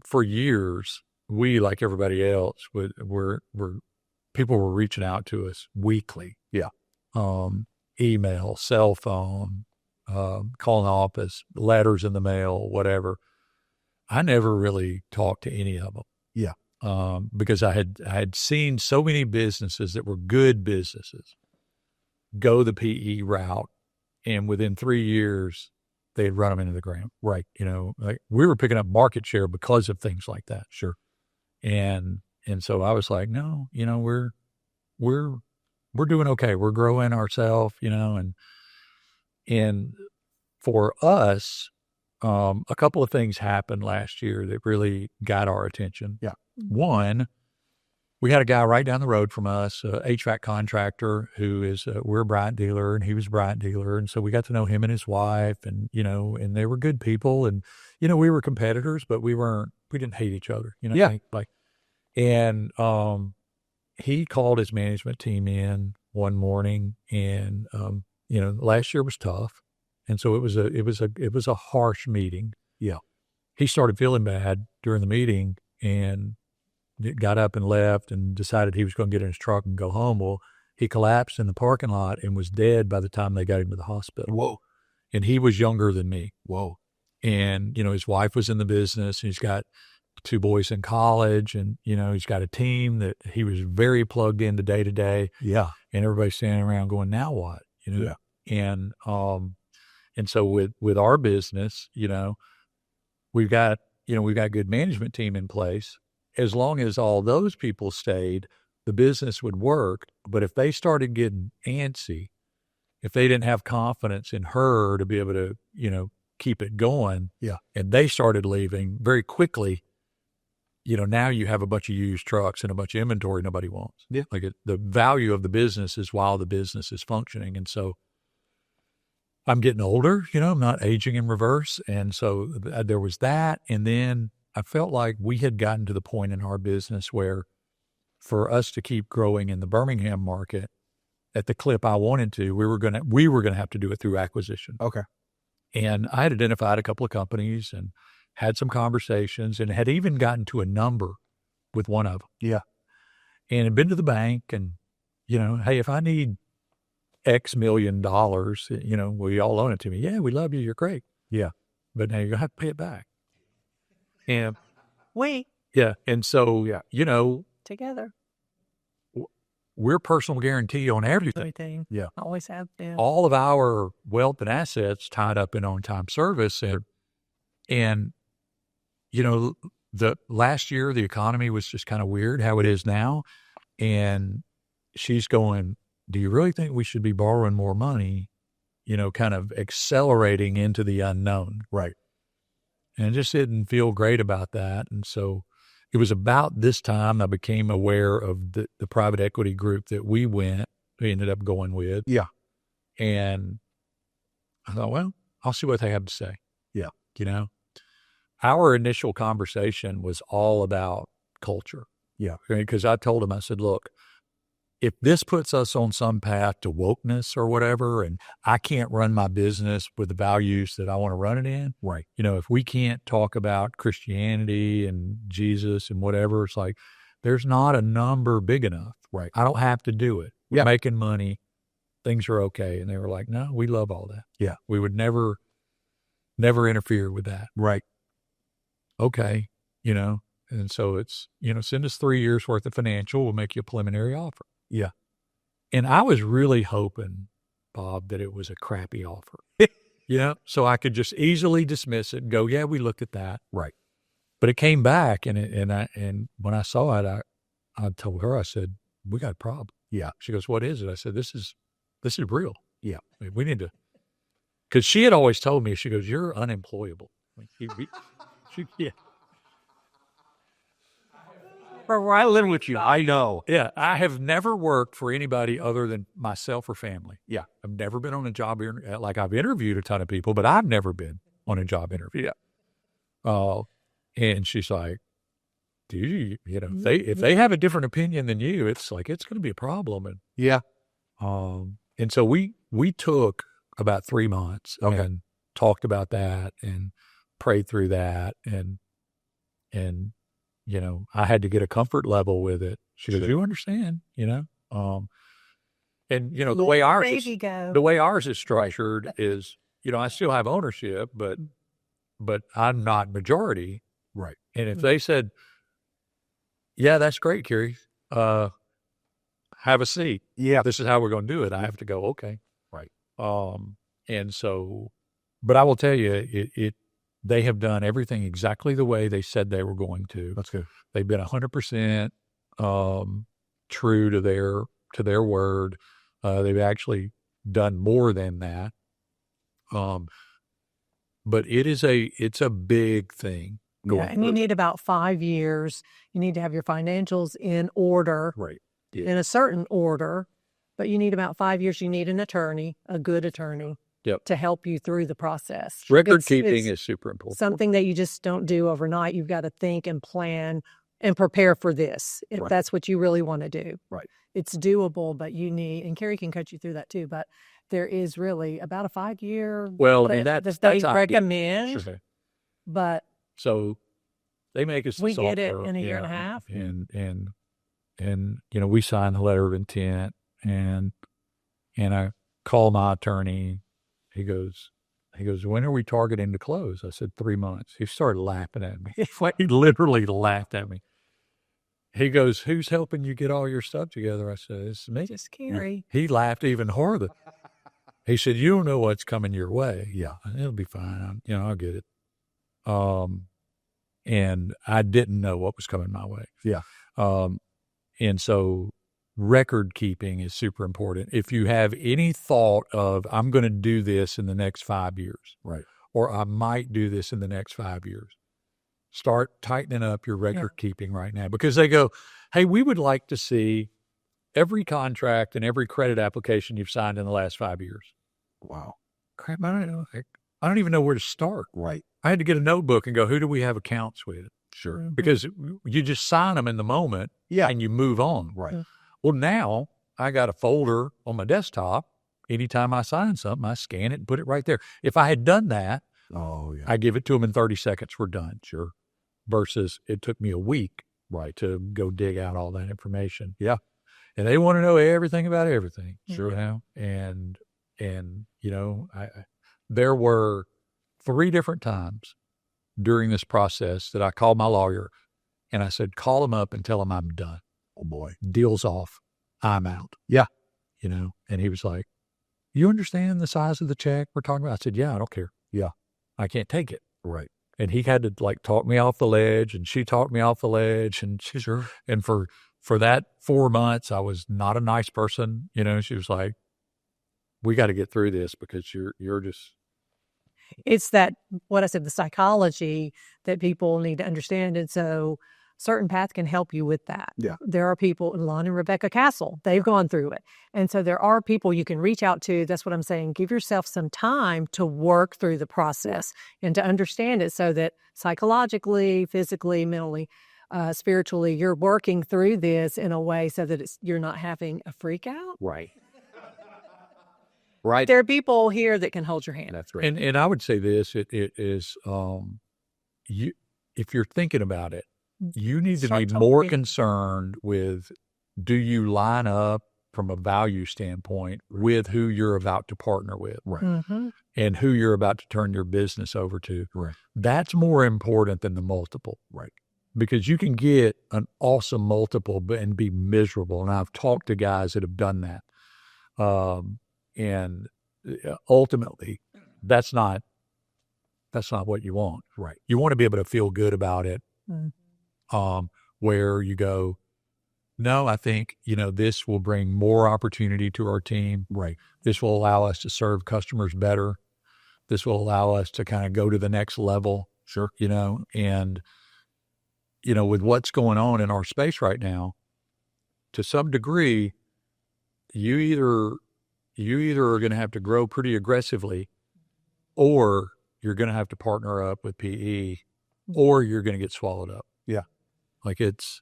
For years, like everybody else, people were reaching out to us weekly. Yeah. Email, cell phone, calling the office, letters in the mail, whatever. I never really talked to any of them. Yeah. Because I had seen so many businesses that were good businesses go the PE route, and within 3 years, they had run them into the ground. Right. Like we were picking up market share because of things like that. Sure. And so I was like, no, we're doing okay. We're growing ourselves, and for us, a couple of things happened last year that really got our attention. Yeah. One, we had a guy right down the road from us, a HVAC contractor who is, we're a Bryant dealer and he was a Bryant dealer. And so we got to know him and his wife and, and they were good people. And, we were competitors, but we didn't hate each other, Yeah. And he called his management team in one morning and, last year was tough. And so it was a harsh meeting. Yeah. He started feeling bad during the meeting and got up and left and decided he was going to get in his truck and go home. Well, he collapsed in the parking lot and was dead by the time they got him to the hospital. Whoa. And he was younger than me. Whoa. And, his wife was in the business and he's got 2 boys in college and, he's got a team that he was very plugged into day to day. Yeah. And everybody's standing around going, now what? Yeah. And so with our business, we've got a good management team in place. As long as all those people stayed, the business would work. But if they started getting antsy, if they didn't have confidence in her to be able to, keep it going, yeah, and they started leaving very quickly, now you have a bunch of used trucks and a bunch of inventory nobody wants. Yeah. The value of the business is while the business is functioning. And so I'm getting older, I'm not aging in reverse. And so there was that. And then I felt like we had gotten to the point in our business where for us to keep growing in the Birmingham market at the clip I wanted to, we were going to have to do it through acquisition. Okay. And I had identified a couple of companies and had some conversations and had even gotten to a number with one of them. Yeah. And had been to the bank and, hey, if I need X million dollars, will you all loan it to me? Yeah, we love you. You're great. Yeah. But now you're going to have to pay it back. And wait. Yeah. And so, together. We're personal guarantee on everything. Yeah. Always have been. All of our wealth and assets tied up in OnTime Service. And the last year, the economy was just kind of weird how it is now. And she's going, do you really think we should be borrowing more money, kind of accelerating into the unknown? Right. And I just didn't feel great about that. And so it was about this time I became aware of the private equity group that we ended up going with. Yeah. And I thought, well, I'll see what they have to say. Yeah. Our initial conversation was all about culture. Yeah. Because I told him, I said, look, if this puts us on some path to wokeness or whatever, and I can't run my business with the values that I want to run it in, right? If we can't talk about Christianity and Jesus and whatever, it's like there's not a number big enough. Right. I don't have to do it. We're making money. Things are okay. And they were like, no, we love all that. Yeah. We would never interfere with that. Right. Okay. And so it's, send us 3 years worth of financial. We'll make you a preliminary offer. Yeah. And I was really hoping, Bob, that it was a crappy offer, so I could just easily dismiss it and go, yeah, we looked at that. Right. But it came back and when I saw it, I told her, I said, we got a problem. Yeah. She goes, what is it? I said, this is real. Yeah. I mean, we need to, because she had always told me, she goes, you're unemployable. Yeah. Bro, I live with you. I know. Yeah. I have never worked for anybody other than myself or family. Yeah. I've never been on a job, like I've interviewed a ton of people, but I've never been on a job interview. Yeah. And she's like, dude, if they have a different opinion than you, it's like, it's going to be a problem. And yeah. And so we took about 3 months and talked about that and prayed through that. And you know, I had to get a comfort level with it. She goes, you understand, you know? And, you know, the way ours is structured is, you know, I still have ownership, but I'm not majority. Right. And if they said, yeah, that's great, Kerry, have a seat. Yeah. This is how we're going to do it. I have to go, okay. Right. And so, but I will tell you, they have done everything exactly the way they said they were going to. That's good. They've been 100% true to their word. They've actually done more than that. But it's a big thing. Yeah, and you need about 5 years. You need to have your financials in order, Right. Yeah. in a certain order, but you need about 5 years. You need an attorney, a good attorney, to help you through the process. Record keeping is super important. Something that you just don't do overnight. You've got to think and plan and prepare for this if that's what you really want to do. Right. It's doable, but you need, and Kerry can coach you through that too, but there is really about a 5 year. Well, and that's they recommend, sure. But so they make us we get it in a year and a half. And you know, we signed the letter of intent, and I call my attorney. He goes, when are we targeting to close? I said 3 months. He started laughing at me. He literally laughed at me. He goes, who's helping you get all your stuff together? I said, it's me. Just Kerry. He laughed even harder. He said, you don't know what's coming your way. Yeah. It'll be fine. I'll get it. And I didn't know what was coming my way. Yeah. And so record keeping is super important. If you have any thought of, I'm going to do this in the next 5 years, Right. or I might do this in the next 5 years, start tightening up your record keeping right now, because they go, hey, we would like to see every contract and every credit application you've signed in the last 5 years. Wow. Crap, I don't even know where to start. Right. I had to get a notebook and go, who do we have accounts with? Sure. Because you just sign them in the moment and you move on. Right. Well, now I got a folder on my desktop. Anytime I sign something, I scan it and put it right there. If I had done that, I give it to them in 30 seconds, we're done. Sure. Versus it took me a week to go dig out all that information. Yeah. And they want to know everything about everything. Sure. You know? And you know, there were 3 different times during this process that I called my lawyer and I said, call him up and tell him I'm done. Oh boy. Deal's off. I'm out. Yeah. You know, and he was like, you understand the size of the check we're talking about? I said, yeah, I don't care. Yeah. I can't take it. Right. And he had to like talk me off the ledge, and she talked me off the ledge, and and for that 4 months, I was not a nice person. You know, she was like, we got to get through this because you're just. It's that, what I said, the psychology that people need to understand. And so CertainPath can help you with that. Yeah. There are people, Lon and Rebecca Castle, they've gone through it. And so there are people you can reach out to. That's what I'm saying. Give yourself some time to work through the process and to understand it so that psychologically, physically, mentally, spiritually, you're working through this in a way so that you're not having a freak out. Right. Right. There are people here that can hold your hand. That's right. And I would say this, it is, you, if you're thinking about it, you need to be more concerned with, do you line up from a value standpoint with who you're about to partner with, Right. Mm-hmm. and who you're about to turn your business over to. Right. That's more important than the multiple. Right. Because you can get an awesome multiple and be miserable. And I've talked to guys that have done that. And ultimately, that's not what you want. Right. You want to be able to feel good about it. Mm-hmm. Where you go, no, I think, you know, this will bring more opportunity to our team. Right. This will allow us to serve customers better. This will allow us to kind of go to the next level. Sure. You know, and, you know, with what's going on in our space right now, to some degree, you either are going to have to grow pretty aggressively, or you're going to have to partner up with PE, or you're going to get swallowed up. Yeah. Like it's,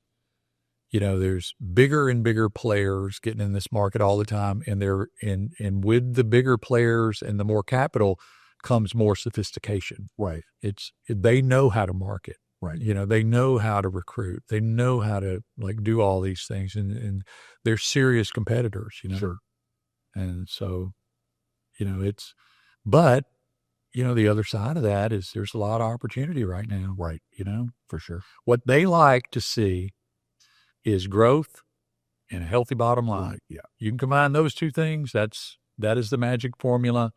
you know, there's bigger and bigger players getting in this market all the time. And and with the bigger players and the more capital comes more sophistication. Right. They know how to market. Right. You know, they know how to recruit. They know how to like do all these things, and they're serious competitors, you know. Sure. And so, you know, but you know, the other side of that is there's a lot of opportunity right now. Right. You know, For sure. what they like to see is growth and a healthy bottom line. Right. Yeah. You can combine those two things. That is the magic formula.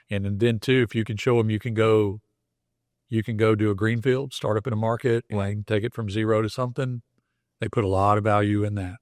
And then too, if you can show them you can go do a greenfield, start up in a market, and take it from zero to something. They put a lot of value in that.